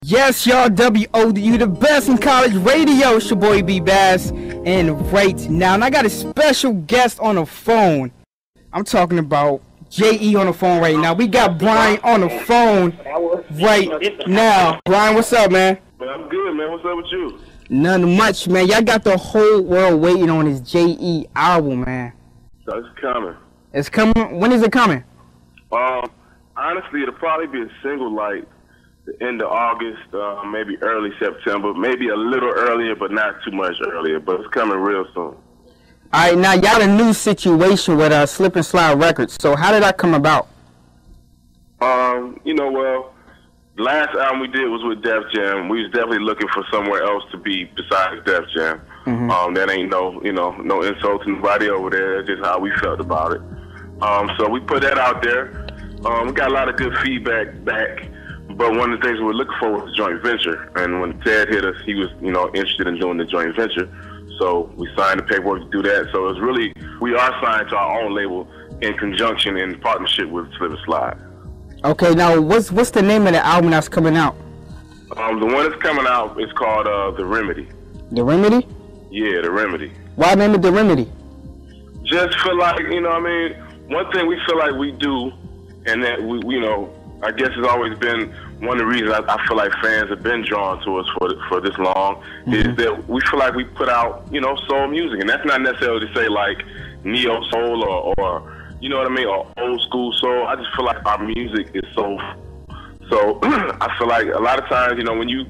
Yes, y'all, WODU, the best in college radio. It's your boy Bbass, and right now, and I got a special guest on the phone. I'm talking about J.E. on the phone right now. We got Brian on the phone right now. Brian, what's up, man? I'm good, man. What's up with you? Nothing much, man. Y'all got the whole world waiting on this J.E. album, man. So it's coming. It's coming? When is it coming? Honestly, it'll probably be a single like the end of August, maybe early September, maybe a little earlier, but not too much earlier. But it's coming real soon. All right, now y'all a new situation with Slip and Slide Records. So how did that come about? Well, the last album we did was with Def Jam. We was definitely looking for somewhere else to be besides Def Jam. That ain't no insult to nobody over there. That's just how we felt about it. So we put that out there. We got a lot of good feedback back. But one of the things we were looking for was a joint venture. And when Ted hit us, he was, interested in doing the joint venture. So we signed the paperwork to do that. So it's really, we are signed to our own label in conjunction, in partnership with Slip and Slide. Okay, now what's the name of the album that's coming out? The one that's coming out is called The Remedy. The Remedy? Yeah, The Remedy. Why name it The Remedy? Just feel like, one thing we feel like we do, and that I guess it's always been one of the reasons I feel like fans have been drawn to us for this long, is that we feel like we put out, soul music. And that's not necessarily to say like neo soul or you know what I mean, or old school soul. I just feel like our music is soul. So I feel like a lot of times, when you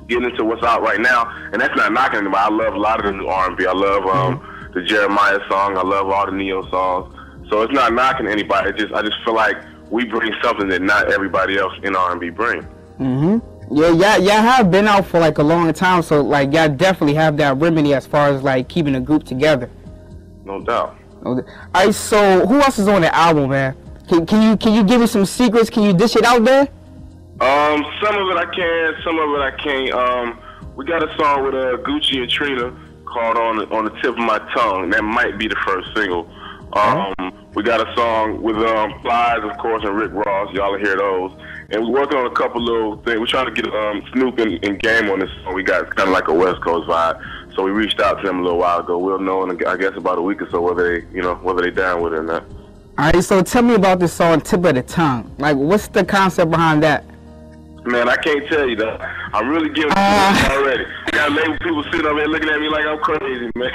get into what's out right now, and that's not knocking anybody. I love a lot of the new R&B. I love the Jeremiah song. I love all the neo songs. So it's not knocking anybody. I just feel like we bring something that not everybody else in R&B bring. Yeah, y'all have been out for like a long time, so like y'all definitely have that remedy as far as like keeping the group together. No doubt. Alright, so who else is on the album, man? Can you give me some secrets? Can you dish it out there? Some of it I can, some of it I can't. We got a song with Gucci and Trina called on the Tip of My Tongue. That might be the first single. We got a song with Flies, of course, and Rick Ross. Y'all will hear those. And we're working on a couple little things. We're trying to get Snoop and Game on this song. We got kind of like a West Coast vibe. So we reached out to them a little while ago. We'll know in, I guess, about a week or so whether they down with it or not. All right, so tell me about this song, Tip of the Tongue. Like, what's the concept behind that? Man, I can't tell you that. I'm really giving it already. I got label people sitting over here looking at me like I'm crazy, man.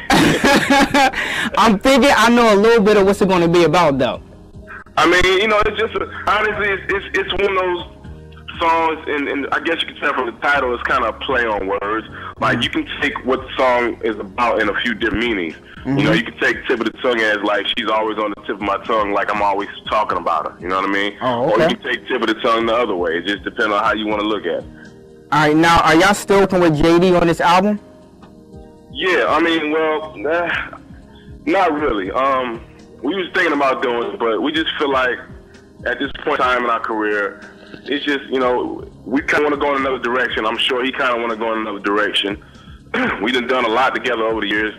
I'm thinking I know a little bit of what's it going to be about, though. I mean, it's just, honestly, it's one of those songs, and I guess you can tell from the title, it's kind of a play on words. Like, you can take what the song is about in a few different meanings. You can take Tip of the Tongue as like she's always on the tip of my tongue, like I'm always talking about her. You know what I mean? Oh, okay. Or you can take Tip of the Tongue the other way. It just depends on how you want to look at it. All right, now, are y'all still working with JD on this album? Yeah, I mean, well, not really. We was thinking about doing it, but we just feel like at this point in time in our career, it's just, we kind of want to go in another direction. I'm sure he kind of want to go in another direction. We done a lot together over the years.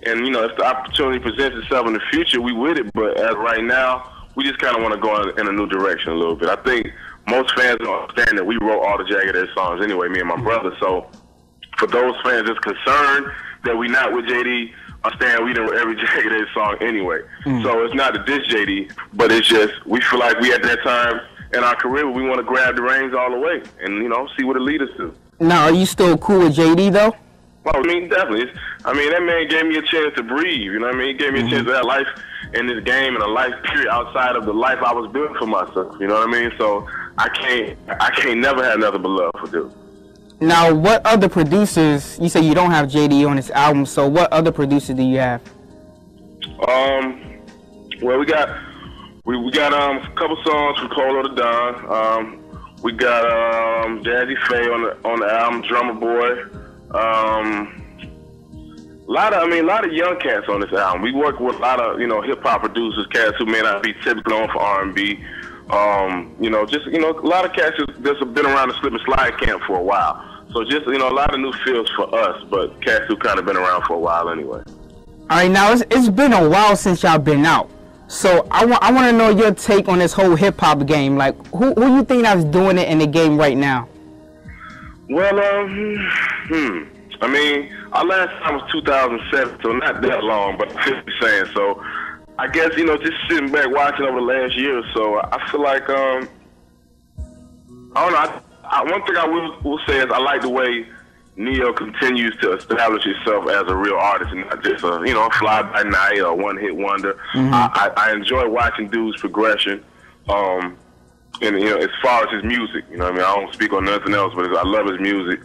And, if the opportunity presents itself in the future, we with it. But as right now, we just kind of want to go in a new direction a little bit. I think most fans don't understand that we wrote all the Jagged Edge songs anyway, me and my brother. So for those fans that's concerned that we not with JD, understand we didn't write every Jagged Edge song anyway. So it's not to diss JD, but it's just we feel like we at that time in our career we want to grab the reins all the way and, see what it leads us to. Now, are you still cool with JD, though? Well, I mean, definitely. I mean, that man gave me a chance to breathe, you know what I mean? He gave me a chance to have life in this game and a life period outside of the life I was building for myself, you know what I mean? So I can't never have nothing but love for dude. Now, what other producers, you say you don't have JD on this album, so what other producers do you have? Well, we got a couple songs from Polo the Don. We got Jazzy Faye on the album, Drummer Boy. A lot of young cats on this album. We work with a lot of, hip hop producers, cats who may not be typically known for R&B. A lot of cats that's been around the Slip and Slide camp for a while. So just, a lot of new feels for us, but cats who kind of been around for a while anyway. All right, now it's been a while since y'all been out. So I want to know your take on this whole hip hop game. Like, who you think that's doing it in the game right now? Well, I mean, our last time was 2007, so not that long, but I'm 50 saying. So I guess, you know, just sitting back watching over the last year or so, I feel like, I don't know, one thing I will say is I like the way Neo continues to establish himself as a real artist and not just a, you know, fly-by-night or one-hit wonder. I enjoy watching dude's progression. And, you know, as far as his music, you know what I mean? I don't speak on nothing else, but I love his music.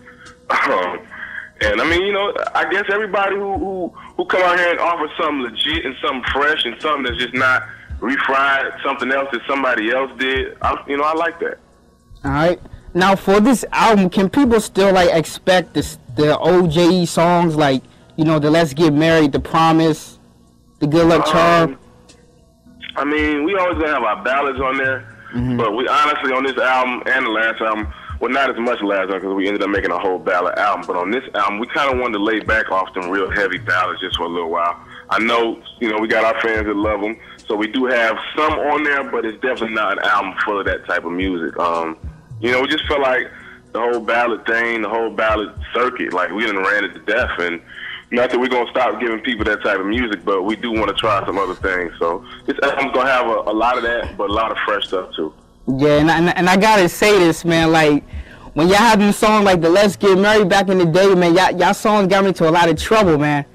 And, I mean, you know, I guess everybody who come out here and offer something legit and something fresh and something that's just not refried, something else that somebody else did, you know, I like that. All right. Now, for this album, can people still, like, expect the old J.E. songs, like, you know, the Let's Get Married, the Promise, the Good Luck Charm? I mean, we always gonna have our ballads on there, but we honestly, on this album and the last album, well, not as much last album because we ended up making a whole ballad album, but on this album, we kind of wanted to lay back off them real heavy ballads just for a little while. I know, you know, we got our fans that love them, so we do have some on there, but it's definitely not an album full of that type of music. You know, we just felt like the whole ballad thing, the whole ballad circuit, like we done ran it to death. And not that we're going to stop giving people that type of music, but we do want to try some other things. So this album's going to have a lot of that, but a lot of fresh stuff too. Yeah, and I got to say this, man, like, when y'all had them songs like the Let's Get Married back in the day, man, y'all songs got me into a lot of trouble, man.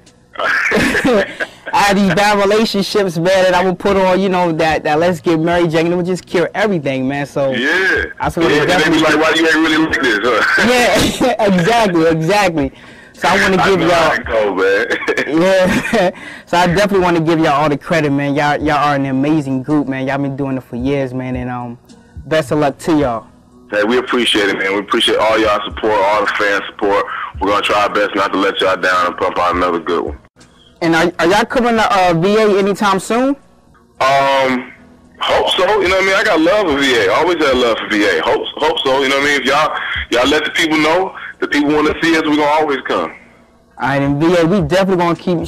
I had these bad relationships, man, that I would put on, you know, that Let's Get Married, Jack, and it would just cure everything, man. So yeah, that's what they be like, why you ain't really like this, huh? Yeah, exactly. So I want to give y'all, yeah. So I definitely want to give y'all all the credit, man. Y'all are an amazing group, man. Y'all been doing it for years, man, and best of luck to y'all. Hey, we appreciate it, man. We appreciate all y'all support, all the fan support. We're gonna try our best not to let y'all down and pump out another good one. And are y'all coming to VA anytime soon? Hope so. You know what I mean? I got love for VA. Always had love for VA. Hope so. You know what I mean? If y'all let the people know, the people want to see us, we're gonna always come. All right, and VA, we definitely gonna keep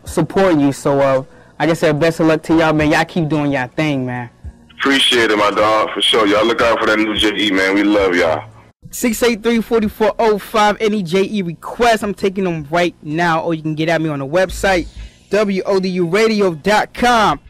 supporting you. So, like I said, best of luck to y'all, man. Y'all keep doing y'all thing, man. Appreciate it, my dog, for sure. Y'all look out for that new J.E., man. We love y'all. 683-4405. Any J.E. requests, I'm taking them right now, or you can get at me on the website, WODUradio.com.